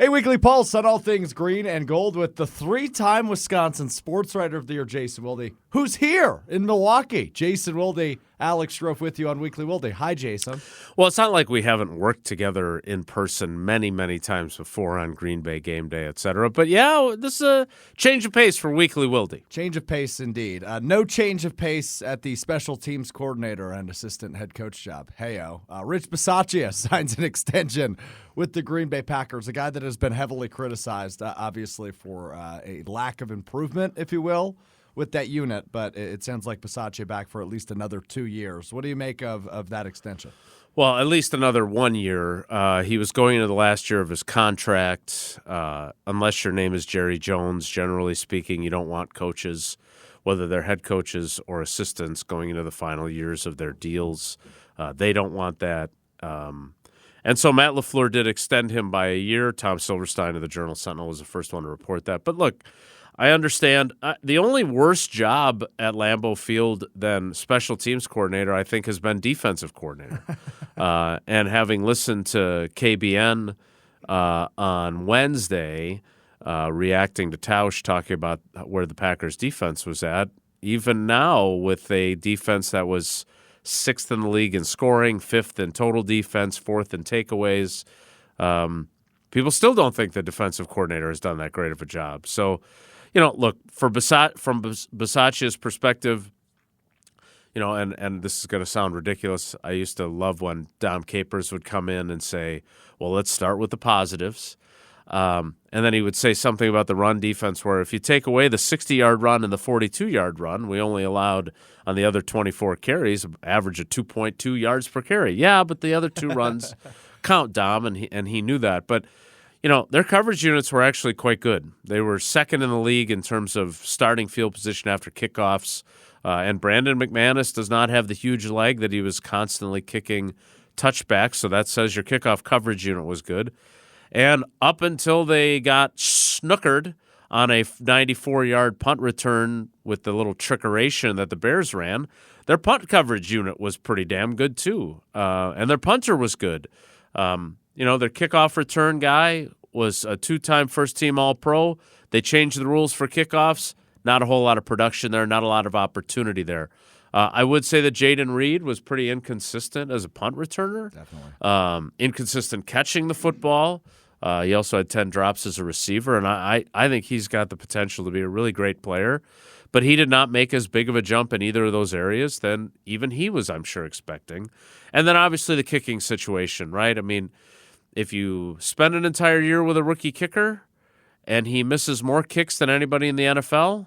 A weekly pulse on all things green and gold with the three-time Wisconsin Sportswriter of the Year, Jason Wilde, who's here in Milwaukee. Jason Wilde, Alex Strouf with you on Weekly Wilde. Hi, Jason. Well, it's not like we haven't worked together in person many, many times before on Green Bay game day, et cetera. But yeah, this is a change of pace for Weekly Wilde. Change of pace indeed. No change of pace at the special teams coordinator and assistant head coach job. Heyo. Rich Bisaccia signs an extension with the Green Bay Packers, a guy that has been heavily criticized, obviously, for a lack of improvement, if you will, with that unit. But it sounds like Bisaccia back for at least another 2 years. What do you make of that extension? Well, at least another 1 year. He was going into the last year of his contract. Unless your name is Jerry Jones, generally speaking, you don't want coaches, whether they're head coaches or assistants, going into the final years of their deals. They don't want that. And so Matt LaFleur did extend him by a year. Tom Silverstein of the Journal-Sentinel was the first one to report that. But look, I understand. The only worse job at Lambeau Field than special teams coordinator, I think, has been defensive coordinator. And having listened to KBN on Wednesday, reacting to Tausch talking about where the Packers' defense was at, even now with a defense that was sixth in the league in scoring, fifth in total defense, fourth in takeaways, people still don't think the defensive coordinator has done that great of a job. So, look, from Bisaccia's perspective, and this is going to sound ridiculous. I used to love when Dom Capers would come in and say, well, let's start with the positives. And then he would say something about the run defense where if you take away the 60-yard run and the 42-yard run, we only allowed on the other 24 carries average of 2.2 yards per carry. Yeah, but the other two runs count, Dom, and he knew that. But, their coverage units were actually quite good. They were second in the league in terms of starting field position after kickoffs. And Brandon McManus does not have the huge leg that he was constantly kicking touchbacks, so that says your kickoff coverage unit was good. And up until they got snookered on a 94-yard punt return with the little trickeration that the Bears ran, their punt coverage unit was pretty damn good too. And their punter was good. Their kickoff return guy was a two-time first-team All-Pro. They changed the rules for kickoffs. Not a whole lot of production there, not a lot of opportunity there. I would say that Jaden Reed was pretty inconsistent as a punt returner. Definitely. Inconsistent catching the football. He also had 10 drops as a receiver, and I think he's got the potential to be a really great player. But he did not make as big of a jump in either of those areas than even he was, I'm sure, expecting. And then obviously the kicking situation, right? I mean, if you spend an entire year with a rookie kicker and he misses more kicks than anybody in the NFL,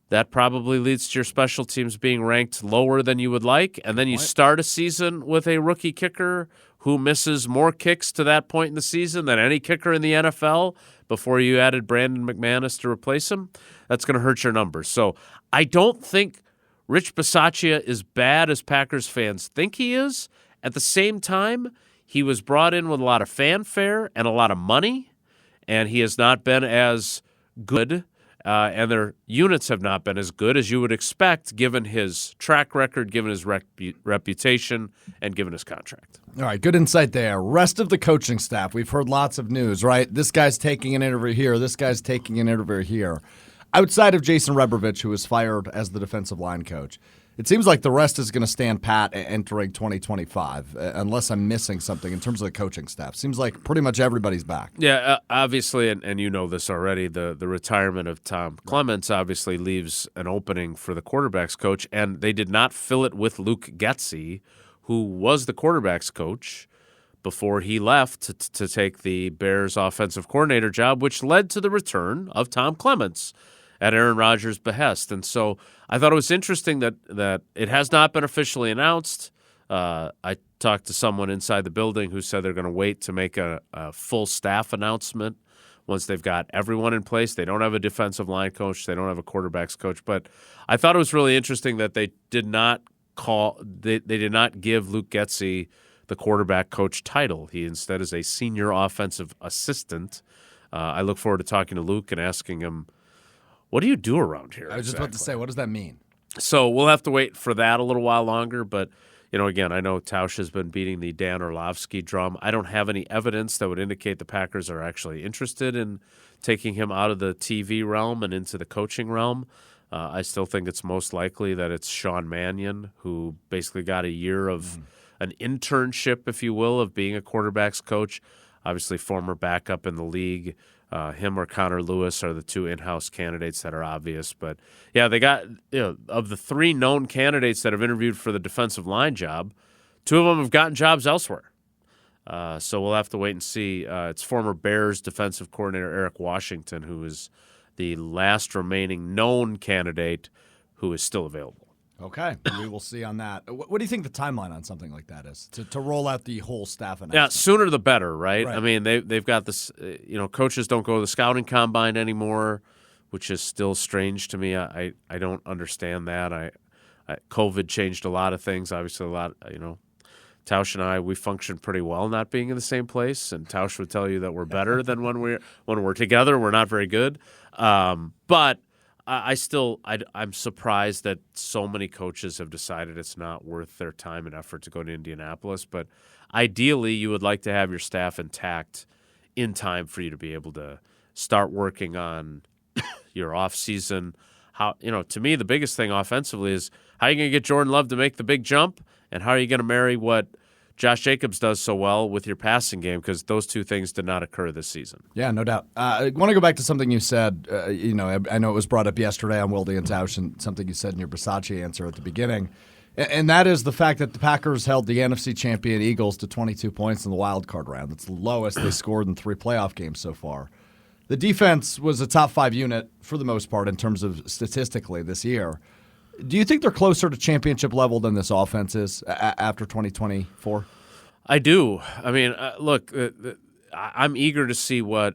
that probably leads to your special teams being ranked lower than you would like. And then you start a season with a rookie kicker who misses more kicks to that point in the season than any kicker in the NFL before you added Brandon McManus to replace him. That's going to hurt your numbers. So I don't think Rich Bisaccia is bad as Packers fans think he is. At the same time, he was brought in with a lot of fanfare and a lot of money, and he has not been as good. And their units have not been as good as you would expect given his track record, given his reputation, and given his contract. All right, good insight there. Rest of the coaching staff, we've heard lots of news, right? This guy's taking an interview here. This guy's taking an interview here. Outside of Jason Rebrovich, who was fired as the defensive line coach, it seems like the rest is going to stand pat entering 2025, unless I'm missing something in terms of the coaching staff. Seems like pretty much everybody's back. Yeah, obviously, and you know this already, the retirement of Tom Clements obviously leaves an opening for the quarterback's coach, and they did not fill it with Luke Getsy, who was the quarterback's coach before he left to take the Bears offensive coordinator job, which led to the return of Tom Clements at Aaron Rodgers' behest. And so I thought it was interesting that it has not been officially announced. I talked to someone inside the building who said they're going to wait to make a full staff announcement once they've got everyone in place. They don't have a defensive line coach. They don't have a quarterback's coach. But I thought it was really interesting that they did not did not give Luke Getsy the quarterback coach title. He instead is a senior offensive assistant. I look forward to talking to Luke and asking him, what do you do around here? I was just about to say, what does that mean? So we'll have to wait for that a little while longer. But, again, I know Tausch has been beating the Dan Orlovsky drum. I don't have any evidence that would indicate the Packers are actually interested in taking him out of the TV realm and into the coaching realm. I still think it's most likely that it's Sean Mannion, who basically got a year of an internship, if you will, of being a quarterback's coach. Obviously, former backup in the league. Him or Connor Lewis are the two in-house candidates that are obvious. But, yeah, they got, of the 3 known candidates that have interviewed for the defensive line job, 2 of them have gotten jobs elsewhere. So we'll have to wait and see. It's former Bears defensive coordinator Eric Washington, who is the last remaining known candidate who is still available. Okay, we will see on that. What do you think the timeline on something like that is to roll out the whole staff announcement? Yeah, sooner the better, right? I mean, they've got this. Coaches don't go to the scouting combine anymore, which is still strange to me. I don't understand that. COVID changed a lot of things. Obviously, a lot. Tausch and I, we function pretty well not being in the same place, and Tausch would tell you that we're better than when we're together. We're not very good, but. I'm surprised that so many coaches have decided it's not worth their time and effort to go to Indianapolis. But ideally, you would like to have your staff intact in time for you to be able to start working on your offseason. To me, the biggest thing offensively is how are you going to get Jordan Love to make the big jump, and how are you going to marry what Josh Jacobs does so well with your passing game, because those 2 things did not occur this season. Yeah, no doubt. I want to go back to something you said. I know it was brought up yesterday on Wilde and Tausch, and something you said in your Bisaccia answer at the beginning, and that is the fact that the Packers held the NFC champion Eagles to 22 points in the wild card round. That's the lowest they scored in 3 playoff games so far. The defense was a top 5 unit for the most part in terms of statistically this year. Do you think they're closer to championship level than this offense is after 2024? I do. I mean, look, I'm eager to see what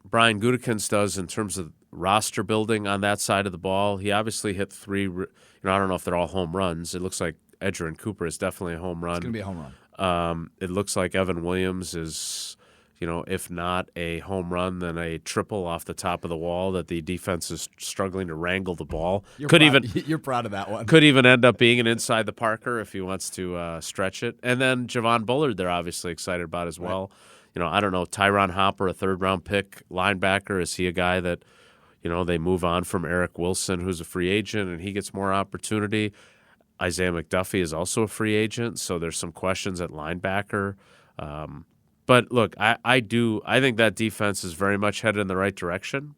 Brian Gutekunst does in terms of roster building on that side of the ball. He obviously hit 3. I don't know if they're all home runs. It looks like Edgerrin Cooper is definitely a home run. It's going to be a home run. It looks like Evan Williams is, if not a home run, then a triple off the top of the wall that the defense is struggling to wrangle the ball. You're proud of that one. Could even end up being an inside the Parker if he wants to stretch it. And then Javon Bullard they're obviously excited about as well. Right. I don't know, Tyron Hopper, a 3rd-round pick linebacker, is he a guy that, they move on from Eric Wilson, who's a free agent, and he gets more opportunity? Isaiah McDuffie is also a free agent, so there's some questions at linebacker. But look, I think that defense is very much headed in the right direction.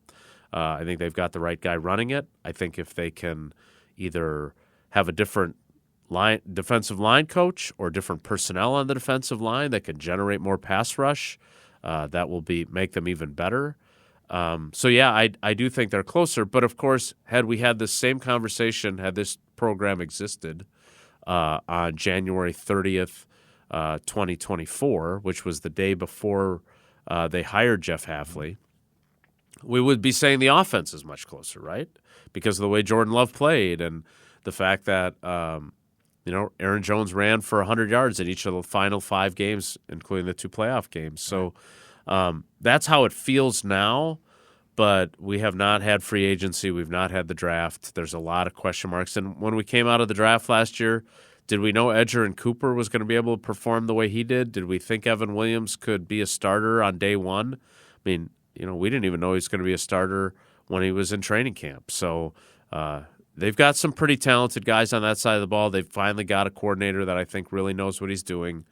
I think they've got the right guy running it. I think if they can either have a different defensive line coach or different personnel on the defensive line that can generate more pass rush, that will make them even better. So yeah, I do think they're closer. But of course, had we had this same conversation, had this program existed on January 30th, 2024, which was the day before they hired Jeff Hafley, we would be saying the offense is much closer, right? Because of the way Jordan Love played and the fact that, Aaron Jones ran for 100 yards in each of the final 5 games, including the 2 playoff games. So that's how it feels now, but we have not had free agency. We've not had the draft. There's a lot of question marks. And when we came out of the draft last year, did we know Edgerrin Cooper was going to be able to perform the way he did? Did we think Evan Williams could be a starter on day 1? I mean, we didn't even know he was going to be a starter when he was in training camp. So they've got some pretty talented guys on that side of the ball. They've finally got a coordinator that I think really knows what he's doing.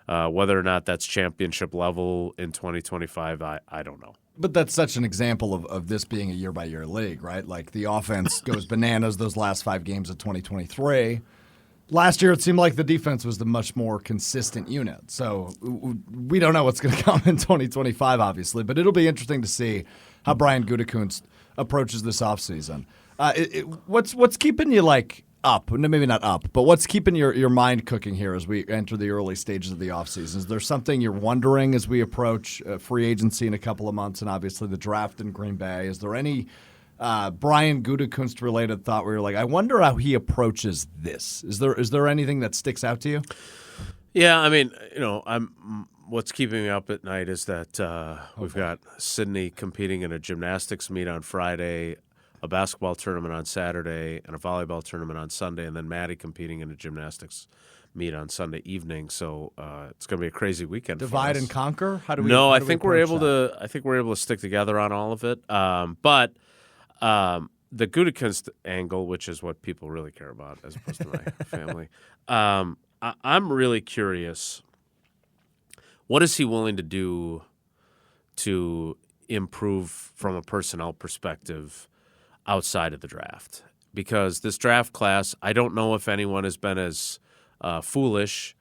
Whether or not that's championship level in 2025, I don't know. But that's such an example of this being a year-by-year league, right? Like the offense goes bananas those last 5 games of 2023. Last year, it seemed like the defense was the much more consistent unit. So we don't know what's going to come in 2025, obviously, but it'll be interesting to see how Brian Gutekunst approaches this offseason. What's keeping you up? Maybe not up, but what's keeping your mind cooking here as we enter the early stages of the offseason? Is there something you're wondering as we approach free agency in a couple of months and obviously the draft in Green Bay? Is there any Brian Gutekunst related thought where you're like, I wonder how he approaches this? Is there anything that sticks out to you? Yeah, I mean, what's keeping me up at night is that we've got Sydney competing in a gymnastics meet on Friday, a basketball tournament on Saturday, and a volleyball tournament on Sunday, and then Maddie competing in a gymnastics meet on Sunday evening. So it's going to be a crazy weekend. Divide for us. and conquer? How do we? No, how I do we think we're approach able that? to. I think we're able to stick together on all of it. But the Gutekunst angle, which is what people really care about, as opposed to my family, I'm really curious. What is he willing to do to improve from a personnel perspective outside of the draft? Because this draft class, I don't know if anyone has been as foolish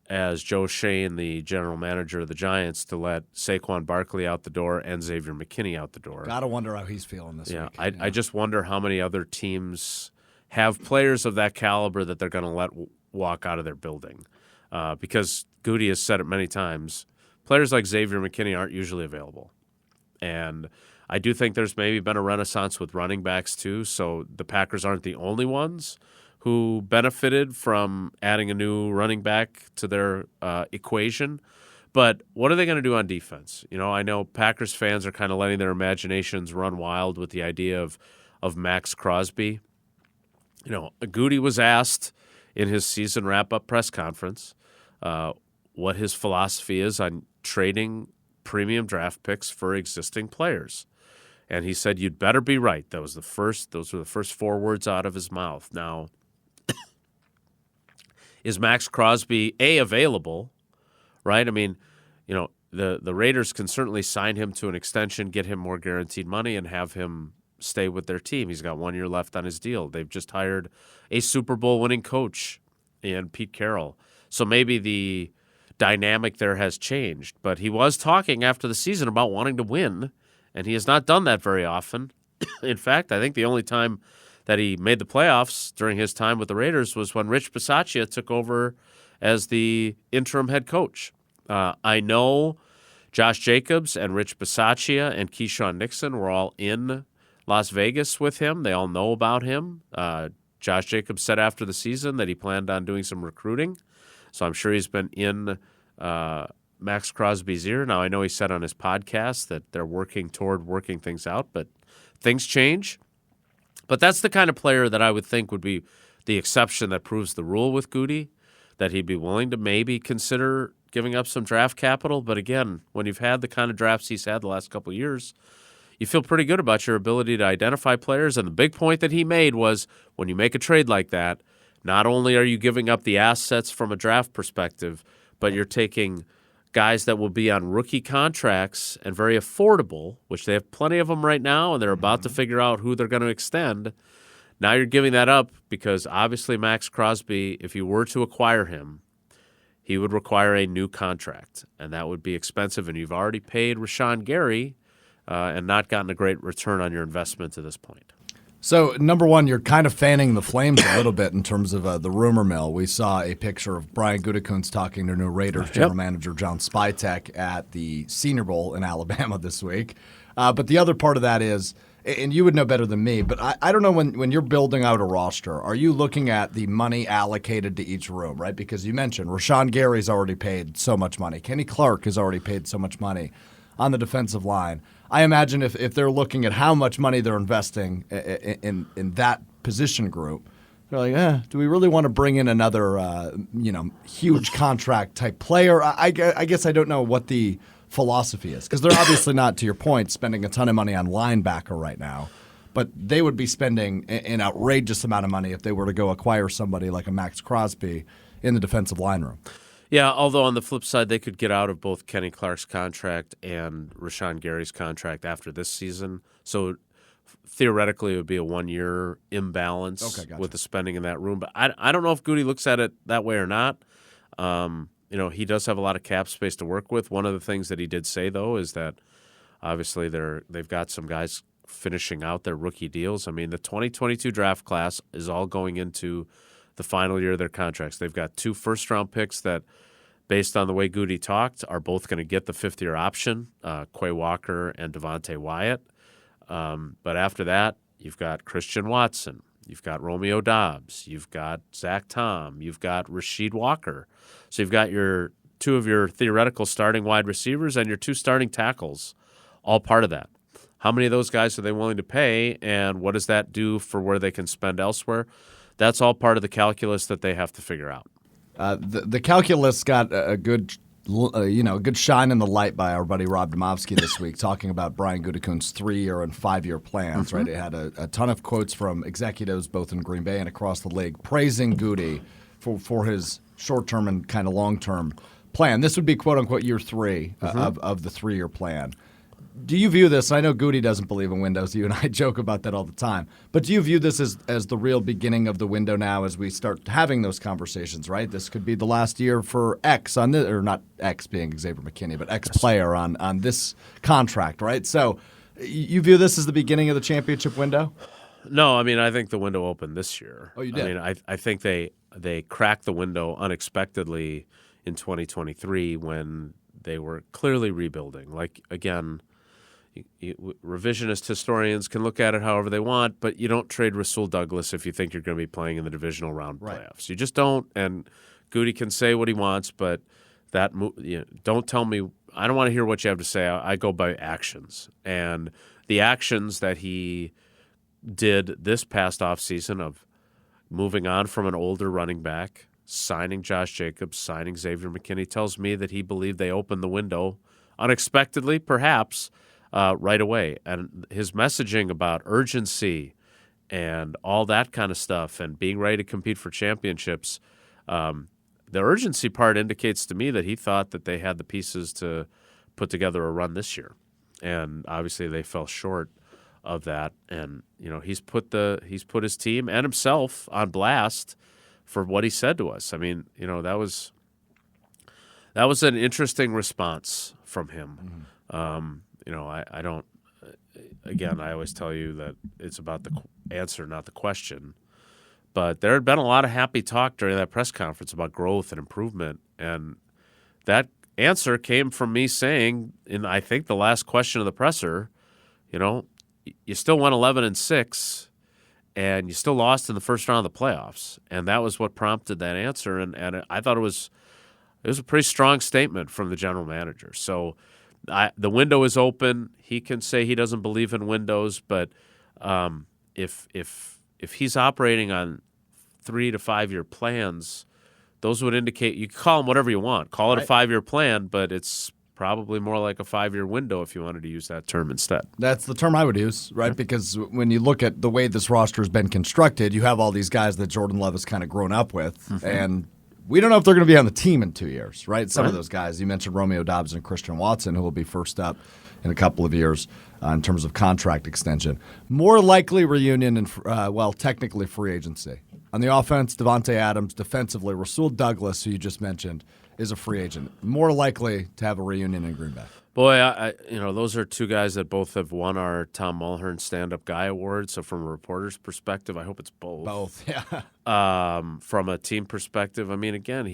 as Joe Shane, the general manager of the Giants, to let Saquon Barkley out the door and Xavier McKinney out the door. Gotta wonder how he's feeling this week. I just wonder how many other teams have players of that caliber that they're going to let walk out of their building. Because Goody has said it many times, players like Xavier McKinney aren't usually available. And I do think there's maybe been a renaissance with running backs too, so the Packers aren't the only ones who benefited from adding a new running back to their equation. But what are they going to do on defense? I know Packers fans are kind of letting their imaginations run wild with the idea of Max Crosby. Goody was asked in his season wrap-up press conference what his philosophy is on trading premium draft picks for existing players. And he said, "You'd better be right." Those were the first 4 words out of his mouth. Now, is Max Crosby available? Right? I mean, the Raiders can certainly sign him to an extension, get him more guaranteed money, and have him stay with their team. He's got 1 year left on his deal. They've just hired a Super Bowl winning coach in Pete Carroll. So maybe the dynamic there has changed. But he was talking after the season about wanting to win, and he has not done that very often. In fact, I think the only time that he made the playoffs during his time with the Raiders was when Rich Bisaccia took over as the interim head coach. I know Josh Jacobs and Rich Bisaccia and Keyshawn Nixon were all in Las Vegas with him. They all know about him. Josh Jacobs said after the season that he planned on doing some recruiting. So I'm sure he's been in Max Crosby's ear. Now, I know he said on his podcast that they're working toward working things out, but things change. But that's the kind of player that I would think would be the exception that proves the rule with Goody, that he'd be willing to maybe consider giving up some draft capital. But again, when you've had the kind of drafts he's had the last couple of years, you feel pretty good about your ability to identify players. And the big point that he made was when you make a trade like that, not only are you giving up the assets from a draft perspective, but you're taking guys that will be on rookie contracts and very affordable, which they have plenty of them right now, and they're about to figure out who they're going to extend. Now you're giving that up because obviously Max Crosby, if you were to acquire him, he would require a new contract, and that would be expensive. And you've already paid Rashawn Gary and not gotten a great return on your investment to this point. So, number one, you're kind of fanning the flames a little bit in terms of the rumor mill. We saw a picture of Brian Gutekunst talking to new Raiders general manager John Spytek at the Senior Bowl in Alabama this week. But the other part of that is, and you would know better than me, but I don't know when you're building out a roster, are you looking at the money allocated to each room, right? Because you mentioned Rashawn Gary's already paid so much money. Kenny Clark has already paid so much money on the defensive line. I imagine if they're looking at how much money they're investing in that position group, they're like, do we really want to bring in another huge contract type player? I guess I don't know what the philosophy is, because they're obviously not, to your point, spending a ton of money on linebacker right now, but they would be spending an outrageous amount of money if they were to go acquire somebody like a Max Crosby in the defensive line room. Yeah, although on the flip side, they could get out of both Kenny Clark's contract and Rashawn Gary's contract after this season. So theoretically, it would be a 1-year imbalance with the spending in that room. But I don't know if Goody looks at it that way or not. He does have a lot of cap space to work with. One of the things that he did say, though, is that obviously they've got some guys finishing out their rookie deals. I mean, the 2022 draft class is all going into the final year of their contracts. They've got 2 first-round picks that, based on the way Goody talked, are both going to get the 5th-year option, Quay Walker and Devontae Wyatt. But after that, you've got Christian Watson, you've got Romeo Doubs, you've got Zach Tom, you've got Rasheed Walker. So you've got 2 of your theoretical starting wide receivers and your 2 starting tackles, all part of that. How many of those guys are they willing to pay, and what does that do for where they can spend elsewhere? That's all part of the calculus that they have to figure out. The calculus got a good shine in the light by our buddy Rob Domofsky this week, talking about Brian Gutekunst's 3-year and 5-year plans. Right, it had a ton of quotes from executives both in Green Bay and across the league praising Goody for his short-term and kind of long-term plan. This would be quote unquote year 3 of the 3-year plan. Do you view this? I know Goody doesn't believe in windows. You and I joke about that all the time. But do you view this as the real beginning of the window now as we start having those conversations, right? This could be the last year for X on this, or not X being Xavier McKinney, but X player on this contract, right? So you view this as the beginning of the championship window? No, I mean, I think the window opened this year. Oh, you did? I mean, I think they cracked the window unexpectedly in 2023 when they were clearly rebuilding. Like, again, revisionist historians can look at it however they want, but you don't trade Rasul Douglas if you think you're going to be playing in the divisional round playoffs. You just don't. And Goody can say what he wants, but don't tell me. I don't want to hear what you have to say. I go by actions. And the actions that he did this past offseason of moving on from an older running back, signing Josh Jacobs, signing Xavier McKinney, tells me that he believed they opened the window unexpectedly, perhaps, right away. And his messaging about urgency and all that kind of stuff and being ready to compete for championships, the urgency part indicates to me that he thought that they had the pieces to put together a run this year. And obviously they fell short of that. And, he's put his team and himself on blast for what he said to us. I mean, that was an interesting response from him. I don't. Again, I always tell you that it's about the answer, not the question. But there had been a lot of happy talk during that press conference about growth and improvement, and that answer came from me saying, in I think the last question of the presser, you still went 11-6, and you still lost in the first round of the playoffs, and that was what prompted that answer. And I thought it was a pretty strong statement from the general manager. So. The window is open. He can say he doesn't believe in windows, but if he's operating on 3 to 5 year plans, those would indicate you can call them whatever you want. Call it a 5-year plan, but it's probably more like a 5-year window if you wanted to use that term instead. That's the term I would use, right? Because when you look at the way this roster has been constructed, you have all these guys that Jordan Love has kind of grown up with, and we don't know if they're going to be on the team in 2 years, right? Some of those guys. You mentioned Romeo Doubs and Christian Watson, who will be first up in a couple of years in terms of contract extension. More likely reunion and, technically free agency. On the offense, Davante Adams. Defensively, Rasul Douglas, who you just mentioned, is a free agent. More likely to have a reunion in Green Bay. Boy, those are two guys that both have won our Tom Mulhern Stand-Up Guy Award. So from a reporter's perspective, I hope it's both. Both, yeah. From a team perspective, I mean, again,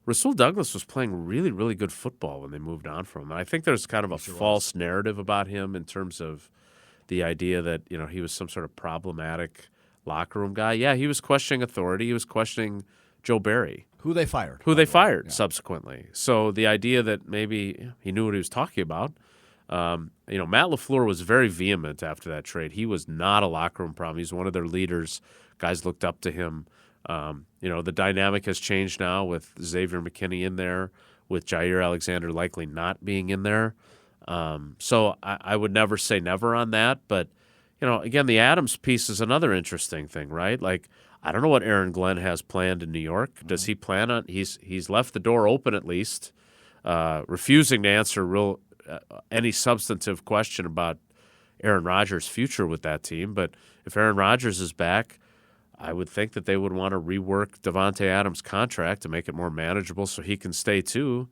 Rasul Douglas was playing really, really good football when they moved on from him. And I think there's kind of a false narrative about him in terms of the idea that, he was some sort of problematic locker room guy. Yeah, he was questioning authority. He was questioning Joe Barry. Who they fired. Subsequently. So the idea that maybe he knew what he was talking about. Matt LaFleur was very vehement after that trade. He was not a locker room problem. He's one of their leaders. Guys looked up to him. The dynamic has changed now with Xavier McKinney in there, with Jair Alexander likely not being in there. So I would never say never on that. But, again, the Adams piece is another interesting thing, right? Like, I don't know what Aaron Glenn has planned in New York. Does he plan on? He's left the door open at least, refusing to answer any substantive question about Aaron Rodgers' future with that team. But if Aaron Rodgers is back, I would think that they would want to rework Davante Adams' contract to make it more manageable so he can stay too.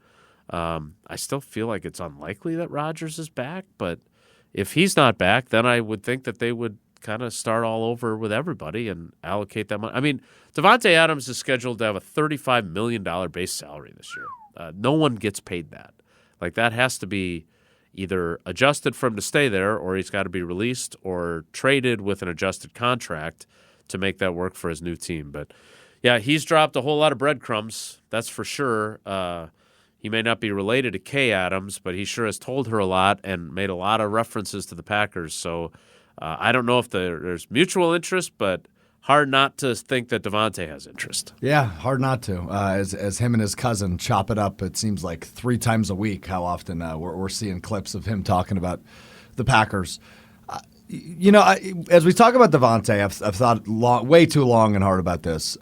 I still feel like it's unlikely that Rodgers is back, but if he's not back, then I would think that they would kind of start all over with everybody and allocate that money. I mean, Davante Adams is scheduled to have a $35 million base salary this year. No one gets paid that. Like, that has to be either adjusted for him to stay there, or he's got to be released or traded with an adjusted contract to make that work for his new team. But, yeah, he's dropped a whole lot of breadcrumbs, that's for sure. He may not be related to Kay Adams, but he sure has told her a lot and made a lot of references to the Packers. So I don't know if there's mutual interest, but hard not to think that Devontae has interest. Yeah, hard not to. As him and his cousin chop it up, it seems like 3 times a week how often we're seeing clips of him talking about the Packers. As we talk about Devontae, I've thought way too long and hard about this.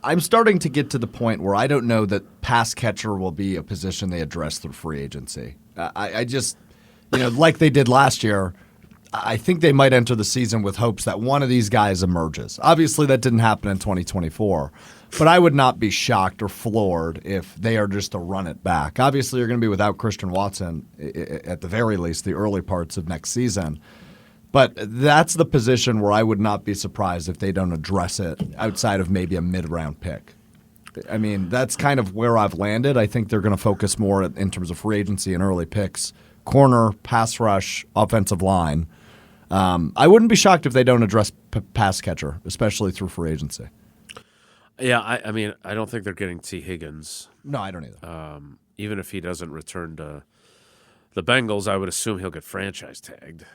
I'm starting to get to the point where I don't know that pass catcher will be a position they address through free agency. I just, like they did last year, I think they might enter the season with hopes that one of these guys emerges. Obviously, that didn't happen in 2024, but I would not be shocked or floored if they are just to run it back. Obviously, you're going to be without Christian Watson at the very least the early parts of next season. But that's the position where I would not be surprised if they don't address it outside of maybe a mid-round pick. I mean, that's kind of where I've landed. I think they're going to focus more in terms of free agency and early picks, corner, pass rush, offensive line. I wouldn't be shocked if they don't address pass catcher, especially through free agency. Yeah, I mean, I don't think they're getting T. Higgins. No, I don't either. Even if he doesn't return to the Bengals, I would assume he'll get franchise tagged.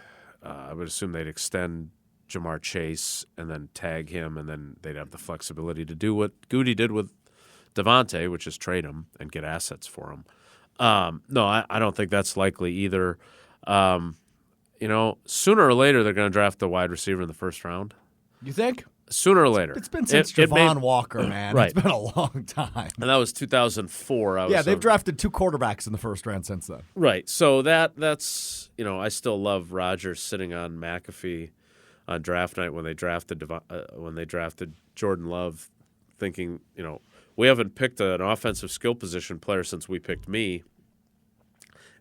I would assume they'd extend Jamar Chase and then tag him, and then they'd have the flexibility to do what Goody did with Devontae, which is trade him and get assets for him. No, I don't think that's likely either. Sooner or later they're going to draft a wide receiver in the first round. You think? Sooner or later. It's been since Javon Walker, man. Right. It's been a long time. And that was 2004. They've drafted 2 quarterbacks in the first round since then. Right. So that's I still love Rodgers sitting on McAfee on draft night when they drafted Jordan Love, thinking we haven't picked an offensive skill position player since we picked me.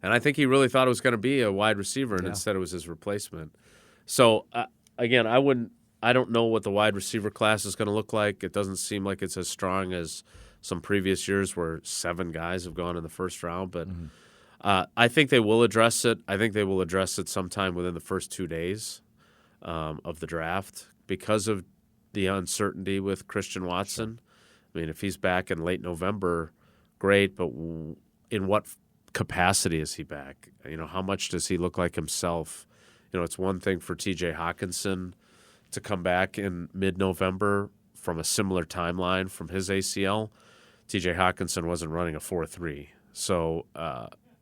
And I think he really thought it was going to be a wide receiver, and instead it was his replacement. So, again, I don't know what the wide receiver class is going to look like. It doesn't seem like it's as strong as some previous years where 7 guys have gone in the first round. But I think they will address it. I think they will address it sometime within the first 2 days of the draft because of the uncertainty with Christian Watson. Sure. I mean, if he's back in late November, great, but in what capacity is he back? How much does he look like himself? It's one thing for T.J. Hawkinson to come back in mid-November from a similar timeline from his ACL. T.J. Hawkinson wasn't running a 4.3. So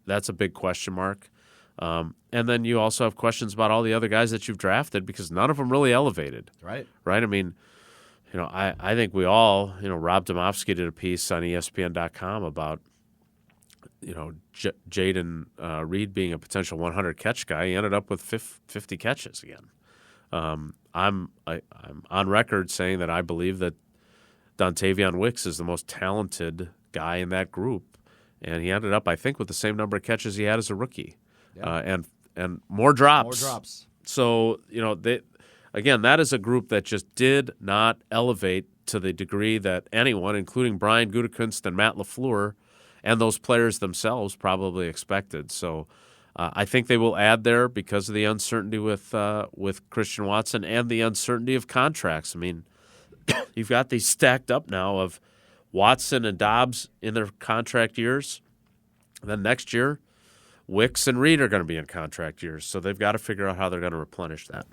that's a big question mark. And then you also have questions about all the other guys that you've drafted because none of them really elevated. Right. I mean, I think we all, Rob Domofsky did a piece on ESPN.com about Jaden Reed being a potential 100-catch guy. He ended up with 50 catches again. I'm on record saying that I believe that Dontavion Wicks is the most talented guy in that group, and he ended up, I think, with the same number of catches he had as a rookie, and more drops. More drops. So that is a group that just did not elevate to the degree that anyone, including Brian Gutekunst and Matt LaFleur, and those players themselves probably expected. So I think they will add there because of the uncertainty with Christian Watson and the uncertainty of contracts. I mean, you've got these stacked up now of Watson and Dobbs in their contract years. And then next year, Wicks and Reed are going to be in contract years. So they've got to figure out how they're going to replenish that.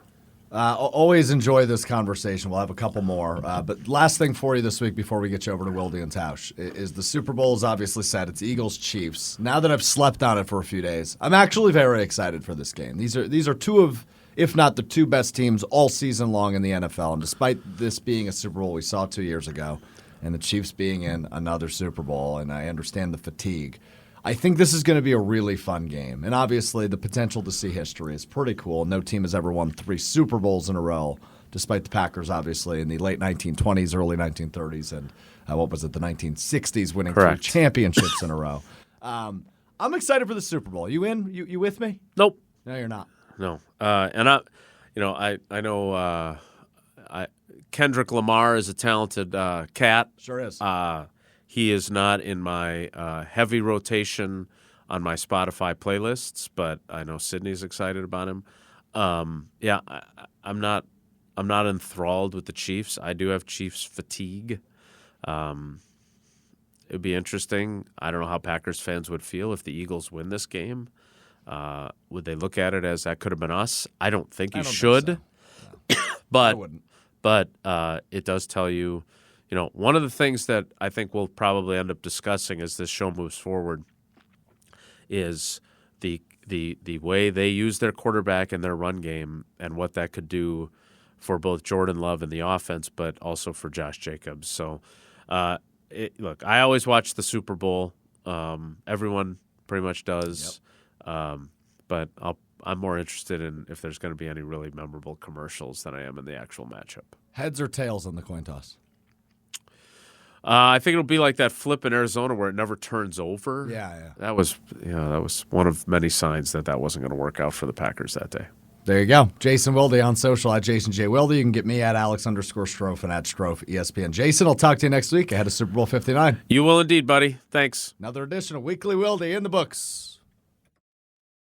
Always enjoy this conversation. We'll have a couple more. But last thing for you this week before we get you over to Wilde and Tausch is the Super Bowl is obviously set. It's Eagles-Chiefs. Now that I've slept on it for a few days, I'm actually very excited for this game. These are 2 of, if not the 2 best teams all season long in the NFL. And despite this being a Super Bowl we saw 2 years ago and the Chiefs being in another Super Bowl, and I understand the fatigue, I think this is going to be a really fun game. And obviously the potential to see history is pretty cool. No team has ever won 3 Super Bowls in a row, despite the Packers, obviously, in the late 1920s, early 1930s, and the 1960s winning Correct. 3 championships in a row. I'm excited for the Super Bowl. You in? You with me? Nope. No, you're not. No. And I know Kendrick Lamar is a talented cat. Sure is. He is not in my heavy rotation on my Spotify playlists, but I know Sydney's excited about him. I'm not enthralled with the Chiefs. I do have Chiefs fatigue. It'd be interesting. I don't know how Packers fans would feel if the Eagles win this game. Would they look at it as that could have been us? I don't think you should. Think so. No. But I wouldn't. But it does tell you, one of the things that I think we'll probably end up discussing as this show moves forward is the way they use their quarterback and their run game and what that could do for both Jordan Love and the offense, but also for Josh Jacobs. So, look, I always watch the Super Bowl. Everyone pretty much does. Yep. But I'm more interested in if there's going to be any really memorable commercials than I am in the actual matchup. Heads or tails on the coin toss? I think it'll be like that flip in Arizona where it never turns over. Yeah. That was one of many signs that wasn't going to work out for the Packers that day. There you go. Jason Wilde on social at Jason J. Wilde. You can get me at Alex_Strouf and at Strouf ESPN. Jason, I'll talk to you next week ahead of Super Bowl 59. You will indeed, buddy. Thanks. Another edition of Weekly Wilde in the books.